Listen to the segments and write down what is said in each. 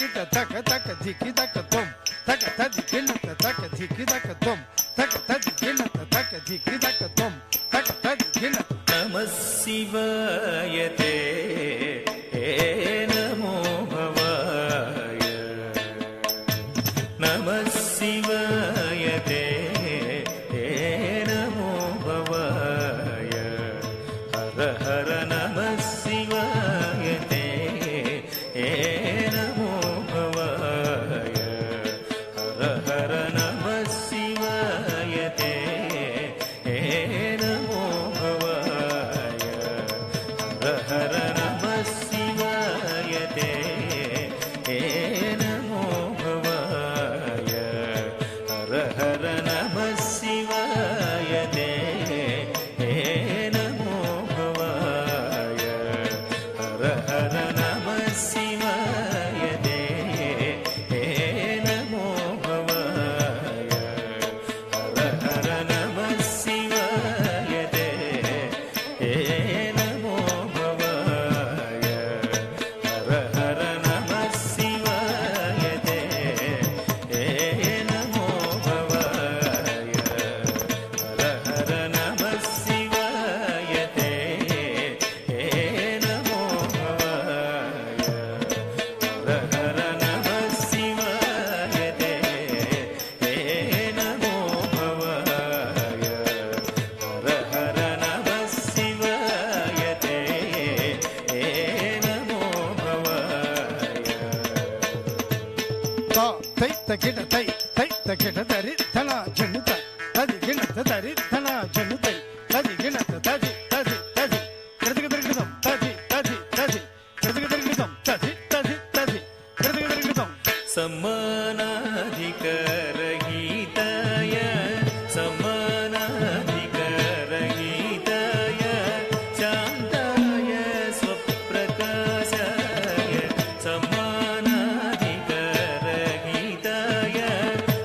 Git तक तक धिकी तक तुम तक तक गिनत तक धिकी तक तुम तक तक गिनत तक धिकी तक तुम तक तक गिनत नमः शिवाय ते नमो भवाय नमः शिवाय ते नमो भवाय हर हर नमः शिवाय ते नमो भवाय हर हर नमः शिवाय ते नमो भवाय हर हर नमः शिवाय ते नमो भवाय हर हर नमः शिवाय ते नमो भवाय हर हर नमः शिवाय ते नमो भवाय हर हर नमः शिवाय ते नमो भवाय हर हर नमः शिवाय ते नमो भवाय हर हर नमः शिवाय ते नमो भवाय हर हर नमः शिवाय ते नमो भवाय हर हर नमः शिवाय ते नमो भवाय ता तै तकिट तै तै तकिट तरि धना जनुत तदि गिनत तरि धना जनुत तदि गिनत तदि तदि तदि कृतिक कृतम तदि तदि तदि कृतिक कृतम तदि तदि तदि कृतिक कृतम समानाधिकारहिताय समानाधिकारहिताय शान्ताय स्वप्रकाशाय समानाधिकारहिताय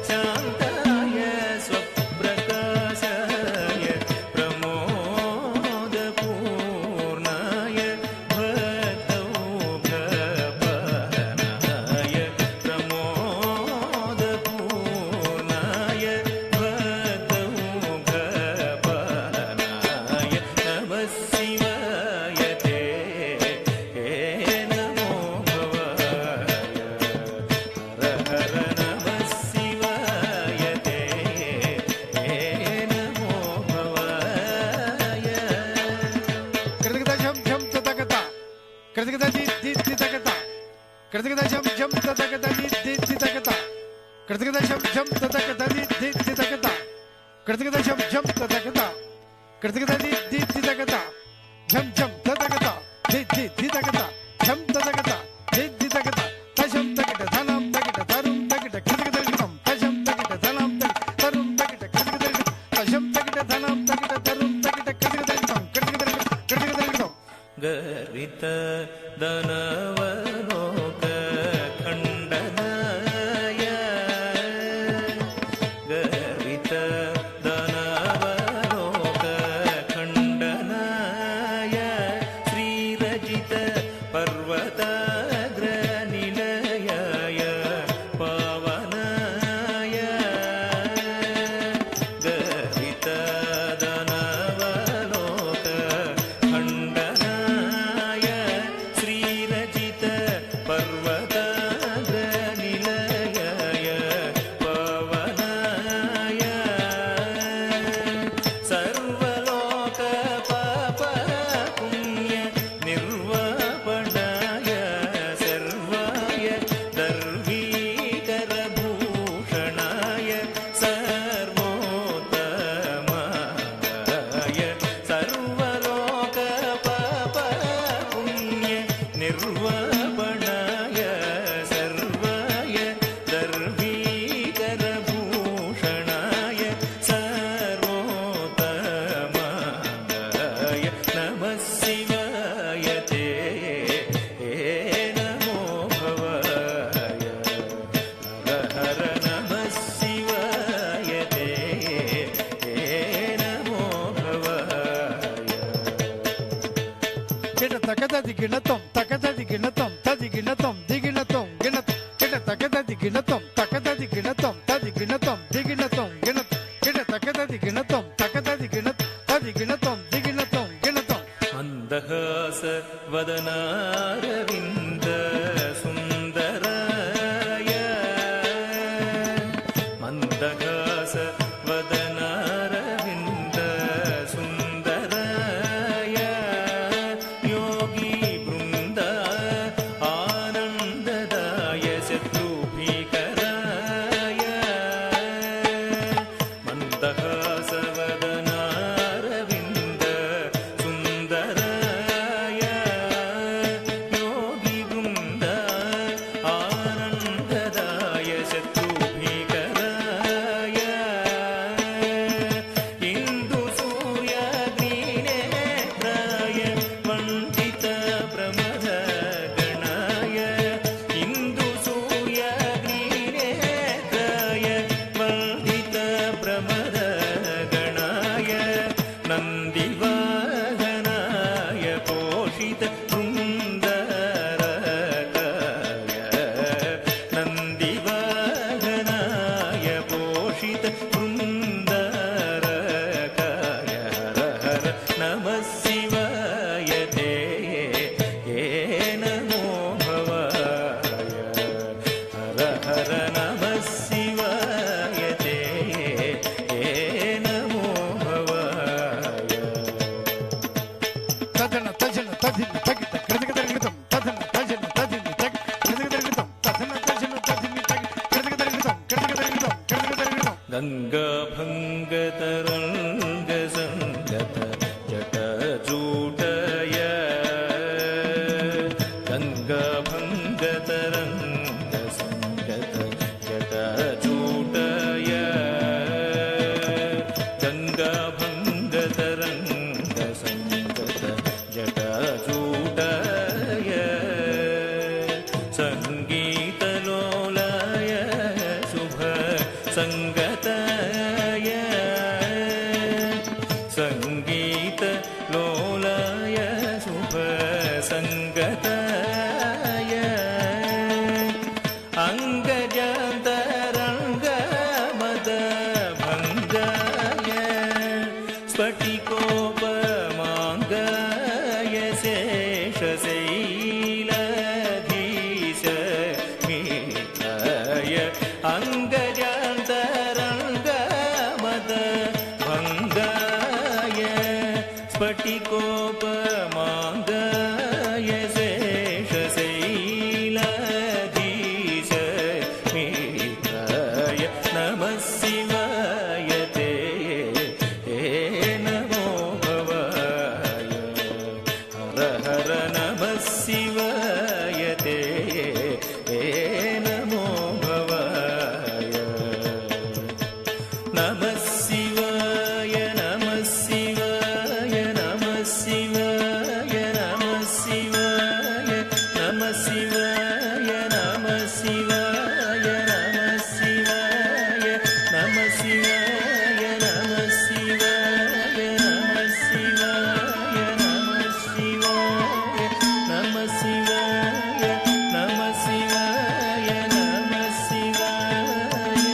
शान्ताय स्वप्रकाशाय प्रमोदपूर्णाय भक्तौघपानाय प्रमोदपूर्णाय भक्तौघपानाय नमः शिवाय ते नमो भवाय हर हर नमः शिवाय ते नमो भवाय कृतिक झम झम तकता कृतिक दि दि तकता कृतिक झम झम तकता दि दि तकता कृतिक झम झम तकता दि दि तकता कृतिक झम झम तकता कृतिक दि दि तकता झम झम तकता दि दि तकता झम तकता दि दि तकता तजम तकट धनम तकट तरुम तकट कृतिक तकटम तजम तकट धनम तकट तरुम तकट कृतिक तकट तजम तकट धनम तकट तरुम तकट कृतिक तकटम कृतिक तकटम गरित दानवलोक खण्डनाय गरित दानवलोक खण्डनाय श्रीरजित पर्वताग्रनिलयाय पावनाय गरित दानवलोक खण्डनाय श्रीरजित पर्वताग्रनिलयाय पावनाय सर्वलोक पाप पुण्य निर्वापणाय सर्वाय दर्वीकरभूषणाय सर्वोत्तमाय सर्वलोक पाप पुण्य निर्वापणाय सर्वाय दर्वीकरभूषणाय सर्वोत्तमाय नमः शिवाय ते नमो भवाय हर हर नमः शिवाय ते नमो भवाय गिट तकता दि गिनतम तकता दि गिनतम तदि गिनतम दि गिनतम गिनत గిణతం తకదది గిణతం తది గిణతం దిగిణతం గిణతం గిణ తకదది గిణతం తకదది గిణతం తది గిణతం దిగిణతం గిణతం మందహాస వదనారవింద సుందరాయ మందహాస వదనారవింద సుందరాయ యోగి బృంద ఆనందదాయ శత్రుభీకరాయ మందహాస వదనారవింద సుందరాయ యోగి బృంద ఆనందదాయ శత్రుభీకరాయ ఇందు సూర్యాగ్నినేత్రాయ వందిత ప్రమద గణాయ ఇందు సూర్యాగ్నినేత్రాయ వందిత ప్రమద గణాయ నందివాహనాయ పోషిత బృందరకాయ నందివాహనాయ పోషిత బృందరకాయ హర హర నమః శివాయ తే నమో భవాయ హర హర నమః శివాయ తే నమో భవాయ తదన తజన తదిని తగిత కృతగదరిగితం తదన తజన తదిని తగి కృతగదరిగితం తదన తజన తదిని తగి కృతగదరిగితం కృతగదరిగితం కృతగదరిగితం గంగా భంగతరంగ సంగత జటజూటయ గంగా భంగతరంగ సంగత జటజూటయ గంగా భంగతరంగ సంగత జటజూటయ సంగీతలోలాయ శుభ సంగతాయ సంగీతలోలాయ శుభ సంగతాయ అంగజాంతరంగమద భంగాయ స్ఫటికోపమాంగాయ శేషశైలధీశ మీతాయ అంగజాంతరంగమద భంగాయ స్ఫటికోపమాంగాయ శేషశైలధీశ మీతాయ నమః శివాయ తే నమో భవాయ హర హర నమః శివాయ తే నమో భవాయ నమః శివాయ నమః శివాయ నమః శివాయ నమః శివాయ నమః శివాయ నమః శివాయ నమః శివాయ నమః శివాయ నమః శివాయ నమః శివాయ నమః శివాయ నమః శివాయ నమః శివాయ నమః శివాయ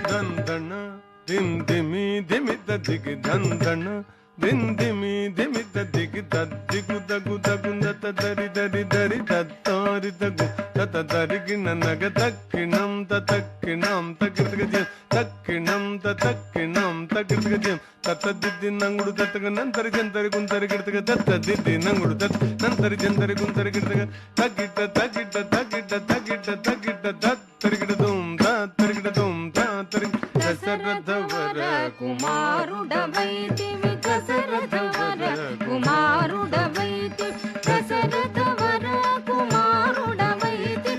ದಂದಣ ದಿಂದಿಮಿ ದಿಮಿತ ದಿಗಿ ದಂದಣ ದಿಂದಿಮಿ ದಿಮಿತ ದಿಗಿ ತದ್ದಿಗು ದಗು ದಗುಂದತ ದರಿ ದರಿ ದರಿ ತತ್ತಾರಿ ತಗು ತತ ದರಿಗಿನ ನಗ ತಕ್ಕಿಣಂ ತಕ್ಕಿಣಂ ತಕ್ಕಿರ್ಗಜ ತಕ್ಕಿಣಂ ತಕ್ಕಿಣಂ ತಕ್ಕಿರ್ಗಜ ತತ್ತ ದಿದ್ದಿ ನಂಗುಡು ತತ್ತಗ ನಂತರ ಜಂತರಿ ಕುಂತರಿ ಗಿಡ್ತಗ ತತ್ತ ದಿದ್ದಿ ನಂಗುಡು ತತ್ ನಂತರ ಜಂತರಿ ಕುಂತರಿ ಗಿಡ್ತಗ ತಗ್ಗಿಟ್ಟ ತಗ್ಗಿಟ್ಟ ತಗ್ಗಿಟ್ಟ ತಗ್ಗಿಟ್ಟ ತಗ್ಗಿಟ್ಟ ತತ್ತರಿ ಗಿಡದುಂ ತತ್ತರಿ ಗಿಡದುಂ ತತ್ತರಿ ದಶರಥವರ కుమారుడవైతివి దశరథవర కుమారుడవైతి దశరథవర కుమారుడవైతి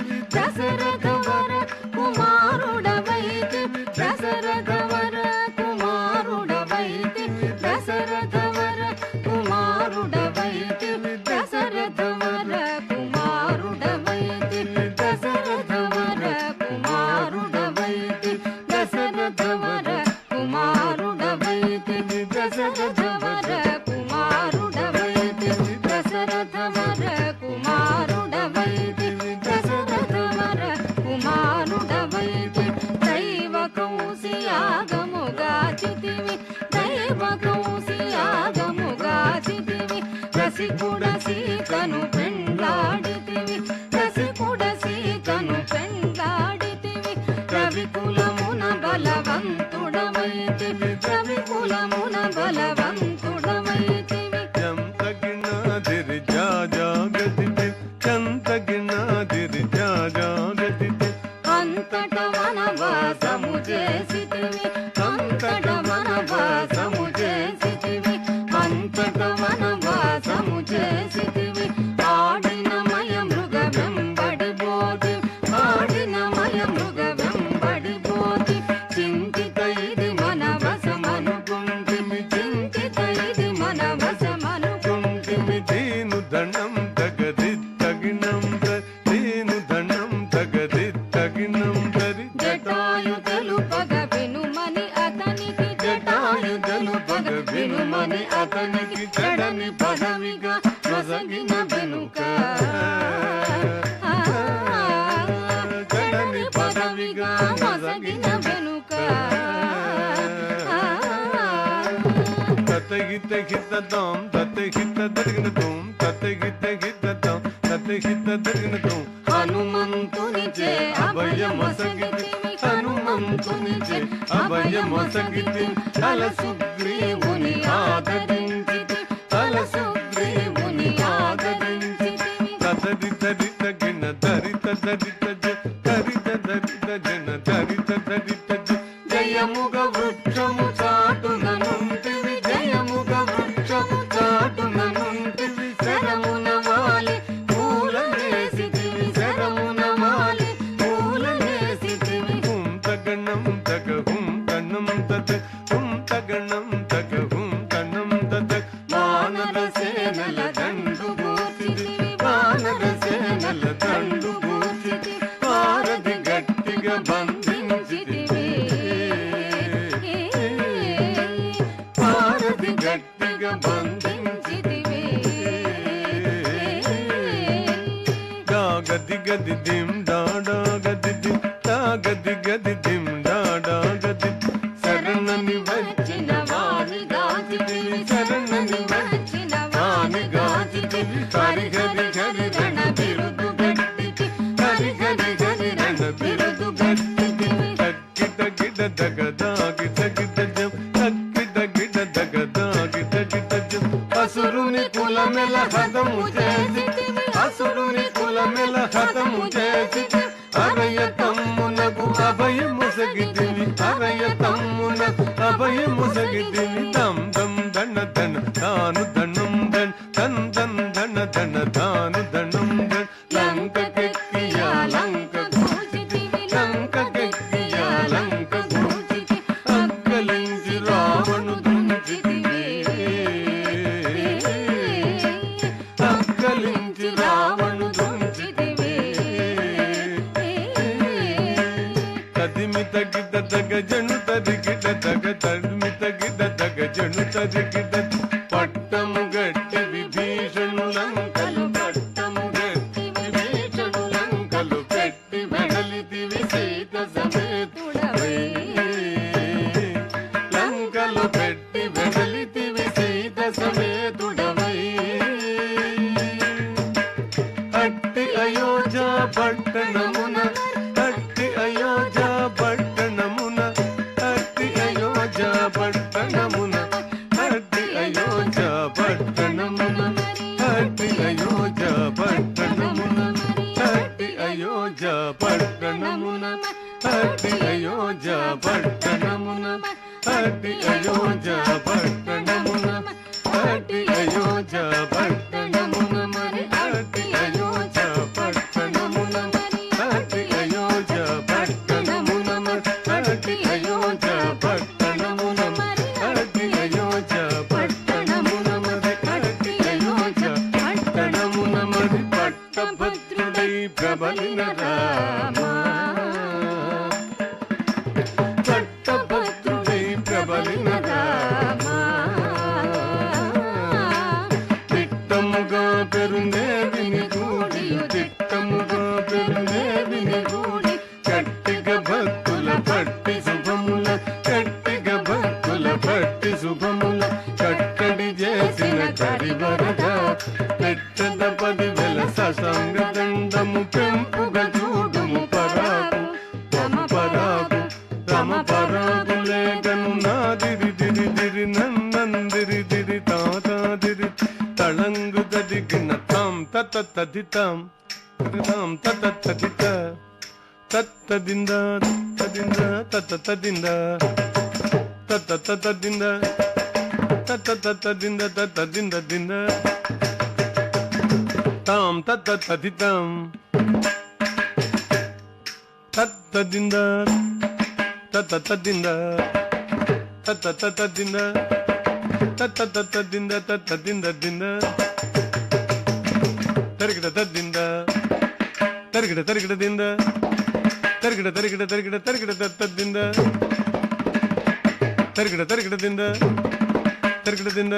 మొసగిన వెనుక తతగిత హితతాం తతగిత దర్గనతం తతగిత హితతాం తతగిత దర్గనతం హనుమంతునిచే అభయమొసగితివి హనుమంతునిచే అభయమొసగితివి తల సుగ్రీవుని ఆదరించితి తల సుగ్రీవుని ఆదరించితివి తదరిత గిన దరిత దరిత దరిత దరిత జన దరిత దరిత జయముగ వృక్షము చాటుననుంటివి జయముగ వృక్షము చాటుననుంటివి శరమున వాలి పూలనేసితివి శరమున వాలి పూలనేసితివి హుం తగణం తగ హుం తనం తద హుం తగణం తగ హుం తనం తద వానర సేనల దండు గూర్చితివి వానర సేనల దండు గూర్చితివి వారధి గట్టిగా బంధించితివి వారధి గట్టిగా బంధించితివి గది గది దిం డాడా గది దిం తా గది గది దిం డాడా గది శరణని వచ్చిన వాణి గాచితివి శరణని వచ్చిన వాణి గాచితివి హరి హరి హరి రణ బిరుదు గట్టితి హరి హరి హరి రణ బిరుదు గట్టితివి తక్కిట గిట దగదాగి తగిట జం తక్కిట గిట దగదాగి తగిట జం అసురుని కులమెల హతము చేసితివి అసురుని కులమెల హతము చేసితివి అరయ తమ్మునకు అభయముసగితివి అరయ తమ్మునకు అభయముసగితివి తం తం దణ దణ తాను దణం దణ తన్ తన్ దణ దణ తాను దణం దణ లంకకెక్కియా లంక గూచితివి లంకకెక్కియా లంక గూచితి అక్కలించి రావణు దుంచితివి అక్కలించి రావణు దుంచితివి తదిమిత గిట దగ జను తదిగిట దగ తదిమిత గిట దగ జను తదిగిట పట్టము గట్టి విభీషణు లంకలు పట్టము గట్టి విభీషణు లంకలు పెట్టి వెడలితివి సీత సమేతుడవై లంకలు పెట్టి వెడలితివి సీత సమేతుడవై అట్టి అయోధ్య పట్టణమున అట్టి అయోధ్య పట్టణమున అట్టి అయోధ్య పట్టణమున అట్టి అయోధ్య పట్టణమున అట్టి అయోధ్య పట్టణమున అట్టి అయోధ్య పట్టణమున అట్టి అయోధ్య పట్టణమున అట్టి అయోధ్య పట్టణమున అట్టి అయోధ్య పట్టణమున మరి అట్టి అయోధ్య పట్టణమున అట్టి అయోధ్య పట్టణమున అట్టి అయోధ్య పట్టణమున అట్టి అయోధ్య పట్టణమున మరి అట్టి అయోధ్య పట్టణమున మరి పట్టభద్రుడై ప్రబలిన రామ పట్టభద్రుడై ప్రబలిన రామ తిట్టముగా పెరుందేవిని గూడి తిట్టముగా పెరుందేవిని గూడి గట్టిగా భక్తుల పట్టి శుభముల గట్టిగా భక్తుల పట్టి శుభముల కట్టడి చేసిన కరివరగా పెట్టద 10,000 ససంగ దండము పెంపుగా చూడుము పరాకు రమ పరాకు రమ పరాకు లేగను నాదిరి దిరి దిరి నందిరి దిరి తాదిరి తళంగు గదిగిన తాం తత తదితాం తాం తత తదిత తత్తదింద తదింద తత తదింద తత తదింద తత తదింద తదింద దింద తాం తత తదితాం తత్తదింద తత తదింద తత తదింద తత తదింద తదింద దింద తరిగిడ తదింద తరిగిడ తరిగిడ దింద తరిగిడ తరిగిడ తరిగిడ తరిగిడ తదింద తరిగిడ తరిగిడ దింద తరిగిడ దింద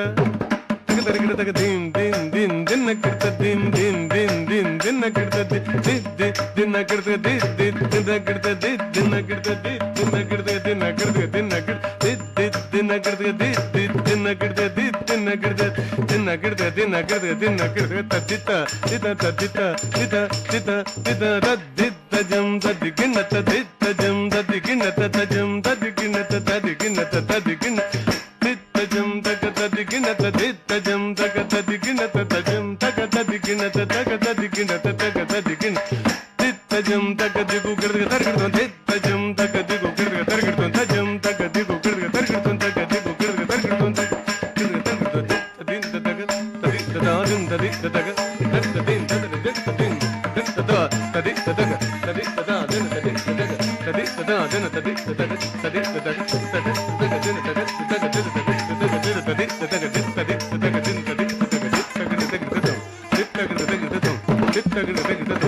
తరిగిడ తరిగిడ తగ దిన్ దిన్ దిన్ ದಿನ ಕಿಡ್ತ ದಿನ್ ದಿನ್ ದಿನ್ ದಿನ್ ದಿನ ಕಿಡ್ತ ದಿದ್ದಿ ದಿನ ಕಿಡ್ತ ದಿದ್ದಿ ದಿನ ಕಿಡ್ತ ದಿದ್ ದಿನ ಕಿಡ್ತ ದಿದ್ ದಿನ ಕಿಡ್ತ ದಿನ ಕಿಡ್ತ ದಿನ ಕಿಡ್ತ ದಿದ್ದಿ ದಿನ ಕಿಡ್ತ ದಿದ್ದಿ ದಿನ ಕಿಡ್ತ ದಿದ್ ದಿನ ಕಿಡ್ತ ದಿನ ಕಿಡ್ತ ದಿನ ಕಿಡ್ತ ದಿನ ಕಿಡ್ತ ತದ್ದಿತ ದಿತ ತದ್ದಿತ ದಿತ ದಿತ ದಿತ ತದ್ದಿತ ಜಂ ತದ್ದಿ ಗಿಣ್ಣತ ದಿತ್ತ ಜಂ ತದ್ದಿ ಗಿಣ್ಣತ ತಜಂ ತದ್ದಿ ಗಿಣ್ಣತ ತದ್ದಿ ಗಿಣ್ಣತ ತದ್ದಿ ಗಿಣ್ಣ ದಿತ್ತ ಜಂ ತಗ ತದ್ದಿ ಗಿಣ್ಣತ ದಿತ್ತ ಜಂ ತಗ ತದ್ದಿ ಗಿಣ್ಣತ ತಜಂ ತಗ ತದ್ದಿ ಗಿಣ್ಣತ ತಗ ತದ್ದಿ ಗಿಣ್ಣತ ತಗ ತದ್ದಿ ಗಿಣ್ಣ ದಿತ್ತ ಜಂ ತಗ ದಿಗು ಗಿಡ್ಗ ತರ್ಗಿಡ್ತು ದಿತ್ತ ಜಂ ತಗ ದಿಗು ಗಿಡ್ಗ ತರ್ಗಿಡ್ತು ತಜಂ ತಗ ದಿಗು ಗಿಡ್ಗ ತರ್ಗಿಡ್ತು ತಗ ದಿಗು ಗಿಡ್ಗ ತರ್ಗಿಡ್ತು ತಗ ಗಿಡ್ಗ ತರ್ಗಿಡ್ತು ದಿತ್ತ ದಿತ್ತ ತಗ ತದಿತ್ತ ದಾದಿಂ ತದಿತ್ತ ತಗ ದಿತ್ತ ದಿನ್ ತದ ದಿತ್ತ ದಿನ್ ದಿತ್ತ ದ ತದಿತ್ತ ತಗ ತದಿತ್ತ ದಾದಿನ ತದಿತ್ತ ತಗ ತದಿತ್ತ ದಾದಿನ ತದಿತ್ತ ತಗ ತದಿತ್ತ ತಗ ತಗ ತಗ ದಿನ ತಗ ತಗ ದಿನ ತಗ ತಗ ದಿನ ತದಿತ್ತ ತಗ ದಿತ್ತ ದಿತ್ತ ತಗ ದಿನ ತದಿತ್ತ ತಗ ದಿತ್ತ ತಗ ತಗ ದಿತ್ತ ತಗ ತಗ ದಿತ್ತ ತಗ ತಗ ತಗ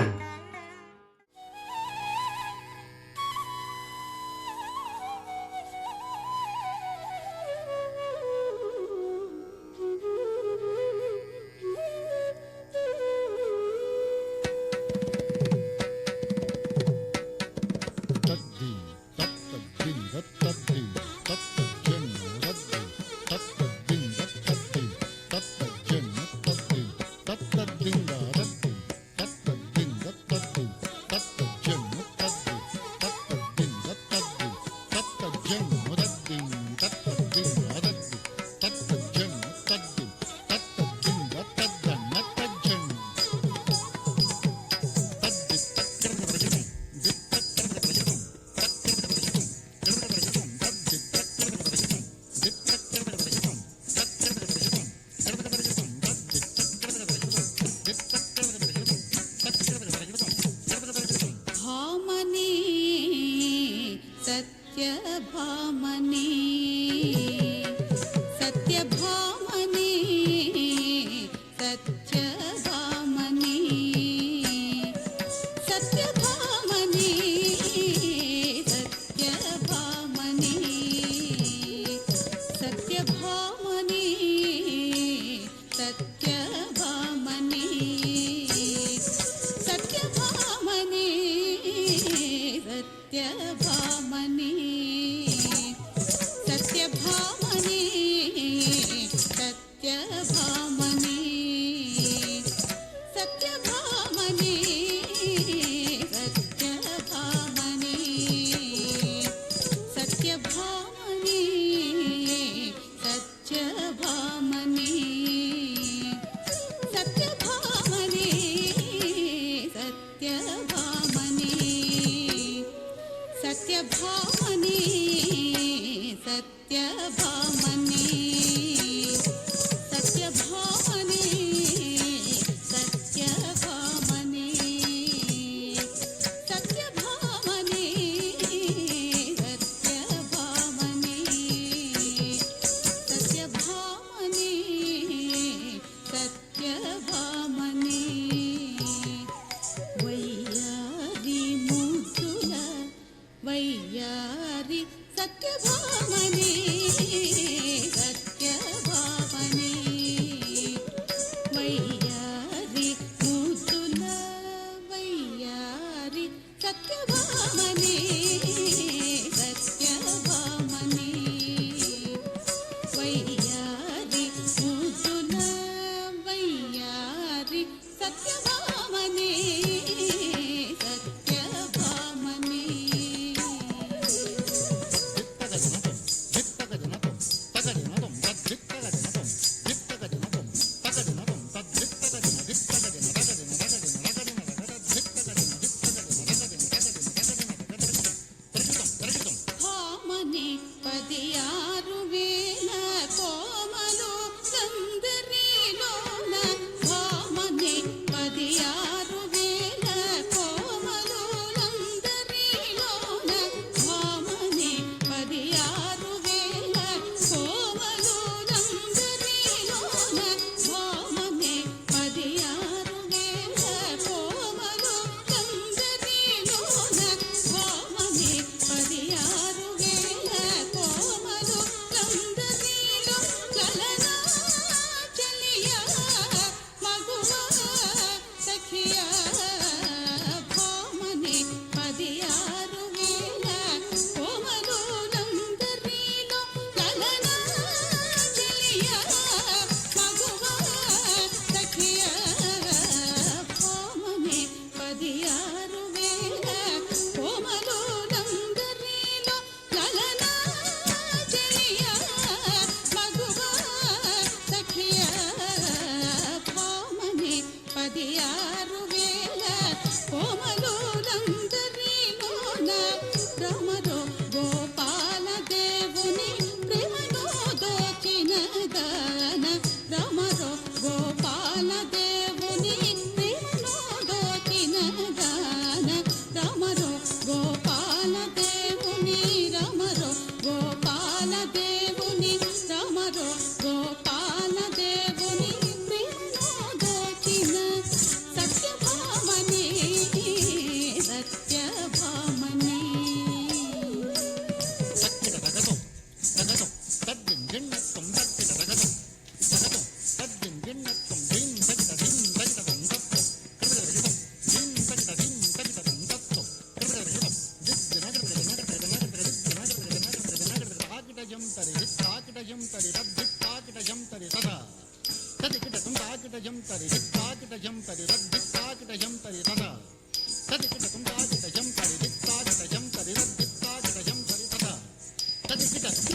వయ్యారి సత్యభామనే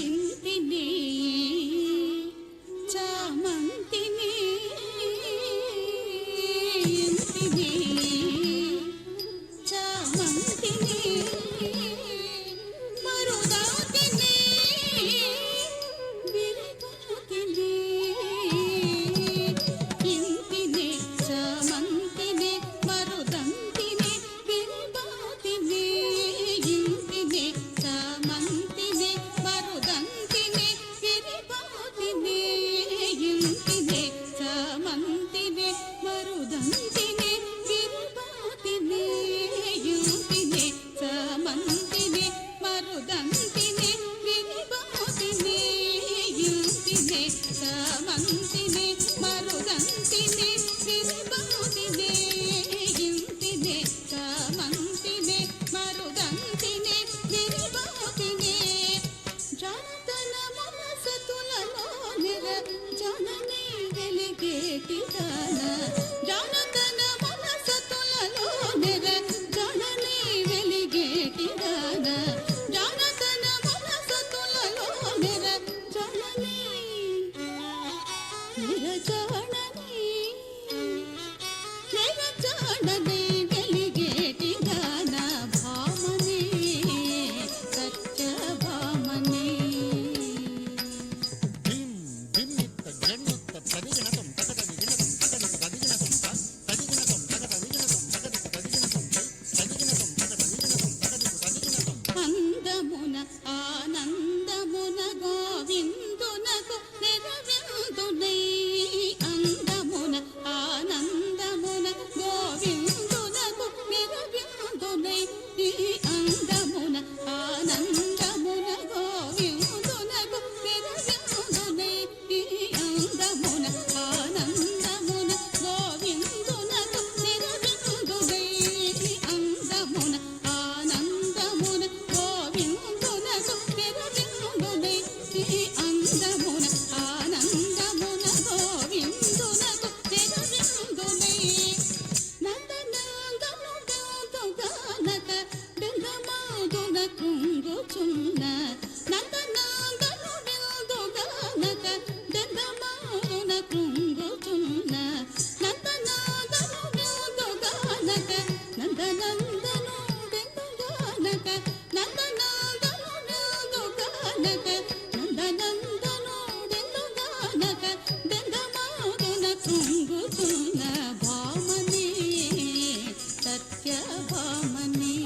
ఇంటిని చామంతిని ఇంటిని చామంతిని మరుదాతిని విరగాతిని ఇంటిని చామంతిని మరుదంతిని విరగాతిని ఇంటిని చామంతిని మరుదంతిని విరగాతిని ఇంటిని చామంతిని మరుదంతిని విరగాతిని ఇంటిని చామంతిని మరుదంతిని విరగాతిని ఇంటిని చామంతిని మరుదంతిని విరగాతిని ఇంటిని చామంతిని మరుదంతిని విరగాతిని జనతన మనసతులలో నిర జనని వెలిగేటి గాన జనతన మనసతులలో నిర జనని వెలిగేటి గాన జనతన మనసతులలో నిర జనని నిరజనని నిరజనని వెలిగేటి గాన భామని సత్య భామని అందమున ఆనందమున గోవిందునకు నిరవిందునై అందమున ఆనందమున గోవిందునకు నిరవిందునై అందమున ఆనందమున గోవిందునకు నిరవిందునై అందమున ఆనందమున గోవిందునకు నిరవిందునై అందమున ఆనందమున గోవిందునకు నిరవిందునై అందమున ఆనందమున గోవిందునకు నిరవిందునై నందనందనుగానక బిందమాదున కుంగుచున్న నందనందనుగానక బిందమాదున కుంగుచున్న నందనందనుగానక నందనందను బిందుగానక నందనందనుగానక నందనందను బిందుగానక బిందమాదున కుంగుచున్న భామని సత్య భామని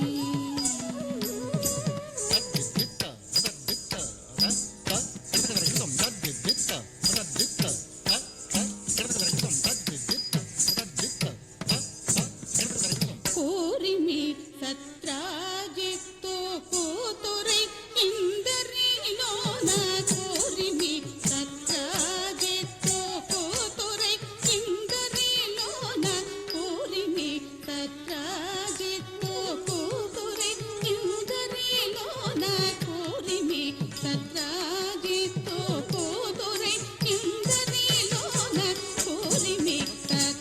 కోరిమి సత్రాజిత్తు కూతురై ఇందరిలోన కోరిమి సత్రాజిత్తు కూతురై ఇందరిలోన కోరిమి సత్రాజిత్తు కూతురై ఇందరిలోన కోరిమి సత్రాజిత్తు కూతురై ఇందరిలోన కోరిమి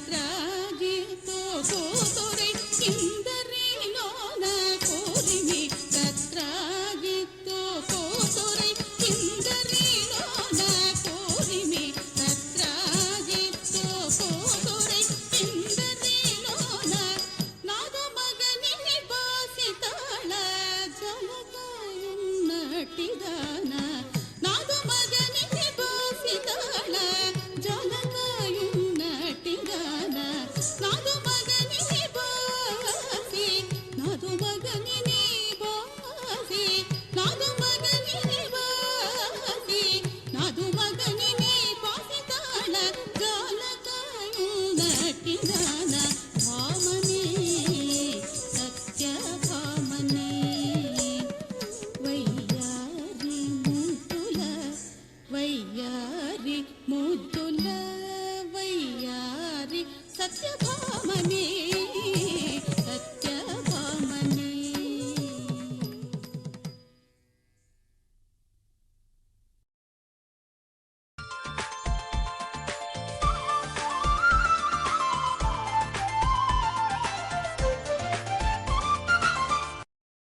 సత్రాజిత్తు కూతురై ఇందరిలోన కోరిమి సత్రాజిత్తు కూతురై ఇందరిలోన కోరిమి సత్రాజిత్తు కూతురై ఇందరిలోన నాగమగని బాసితాళ జలకాయున్నటిగాన నాగమగని బాసితాళ జలకాయున్నటిగాన నాగమగని బాసి నాగమగని బాసి నాగమగని బాసి నాగమగని బాసితాళ జలకాయున్నటిగాన